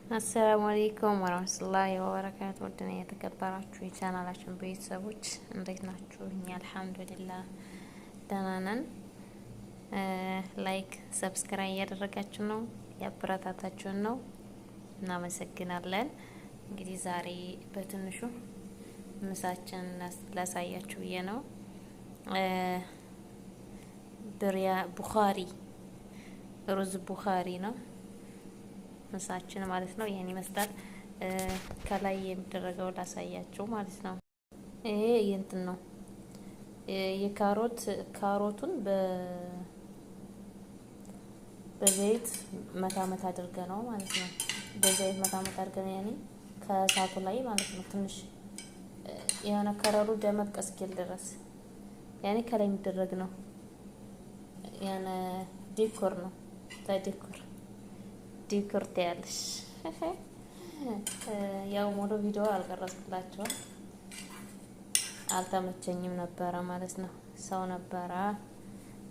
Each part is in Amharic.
አሰላሙ አለይኩም ወራህመቱላሂ ወበረካቱ። ወደኔ የተከበራችሁ የቻናላችን ቤተሰቦች እንዴት ናችሁ? እኛ አልሐምዱሊላህ ደህና ነን። ላይክ ሰብስክራይብ እያደረጋችሁ ነው፣ ያበረታታችሁን ነው፣ እናመሰግናለን። እንግዲህ ዛሬ በትንሹ ምሳችን ላሳያችሁ ብዬ ነው። ብሪያ ቡኻሪ ሩዝ ቡኻሪ ነው ምሳችን ማለት ነው። ይሄን ይመስላል። ከላይ የሚደረገው ላሳያችሁ ማለት ነው። ይሄ እንትን ነው ካሮቱን በዘይት መታ አድርገ ነው ማለት ነው። በዘይት መታ አድርገን ያኔ ከሳቱ ላይ ማለት ነው። ትንሽ የሆነ ከረሩ ደመቅ እስኪል ድረስ ያኔ ከላይ የሚደረግ ነው። ያኔ ዲኮር ነው ዲኮር ታያለሽ። ያው ሙሉ ቪዲዮ አልቀረጽኩላችሁም፣ አልተመቸኝም ነበረ ማለት ነው። ሰው ነበረ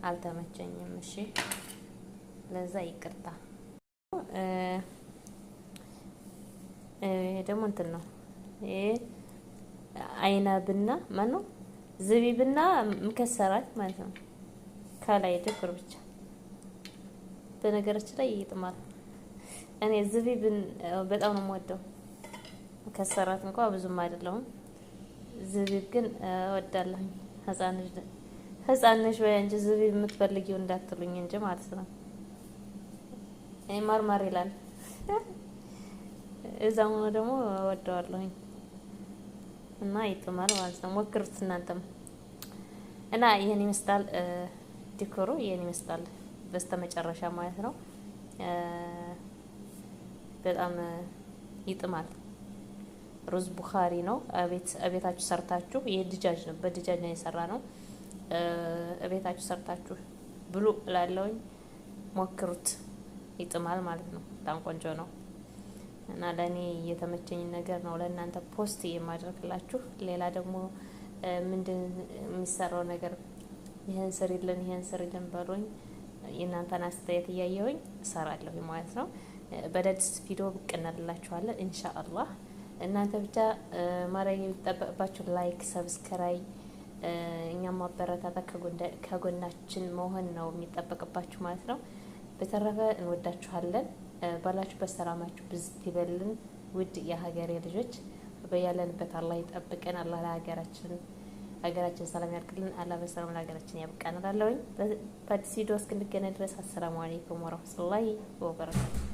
አልተመቸኝም። እሺ ለዛ ይቅርታ። ደግሞ እንትን ነው ይሄ አይናብና ማነው ዝቢብና ምከሰራት ማለት ነው። ከላይ ዲኮር ብቻ። በነገራችን ላይ ይጥማል። እኔ ዝቢብን በጣም ነው የምወደው። ከሰራት እንኳን ብዙም አይደለሁም። ዝቢብ ግን እወዳለሁኝ። ህፃን ነሽ ወይ እንጂ ዝቢብ የምትፈልጊው እንዳትሉኝ እንጂ ማለት ነው። እኔ ማርማር ይላል እዛው ነው ደግሞ እወደዋለሁኝ እና ይጥማል ማለት ነው። ሞክሩት እናንተም። እና ይሄን ይመስላል ዲኮሩ፣ ይሄን ይመስላል በስተመጨረሻ ማለት ነው። በጣም ይጥማል። ሩዝ ቡኻሪ ነው። እቤታችሁ ሰርታችሁ የድጃጅ ነው፣ በድጃጅ ነው የሰራ ነው። እቤታችሁ ሰርታችሁ ብሉ እላለሁኝ። ሞክሩት፣ ይጥማል ማለት ነው። በጣም ቆንጆ ነው እና ለእኔ የተመቸኝ ነገር ነው ለእናንተ ፖስት የማደርግላችሁ። ሌላ ደግሞ ምንድን የሚሰራው ነገር ይሄን ስሪልን በሉኝ። የእናንተን አስተያየት እያየሁኝ እሰራለሁ ማለት ነው። በአዳዲስ ቪዲዮ ብቅ እናላችኋለን ኢንሻአላህ። እናንተ ብቻ ማድረግ የሚጠበቅባችሁ ላይክ፣ ሰብስክራይብ፣ እኛም ማበረታታ ከጎናችን መሆን ነው የሚጠበቅባችሁ ማለት ነው። በተረፈ እንወዳችኋለን። ባላችሁበት ሰላማችሁ ብዝት ይበልን። ውድ የሀገሬ ልጆች በያለንበት አላህ ይጠብቀን። አላህ ሀገራችን ሰላም ያድርግልን። አላህ በሰላም ለሀገራችን ያብቃን እላለሁኝ። በአዲስ ቪዲዮ እስክንገናኝ ድረስ አሰላሙ አለይኩም ወራህመቱላሂ ወበረካቱ።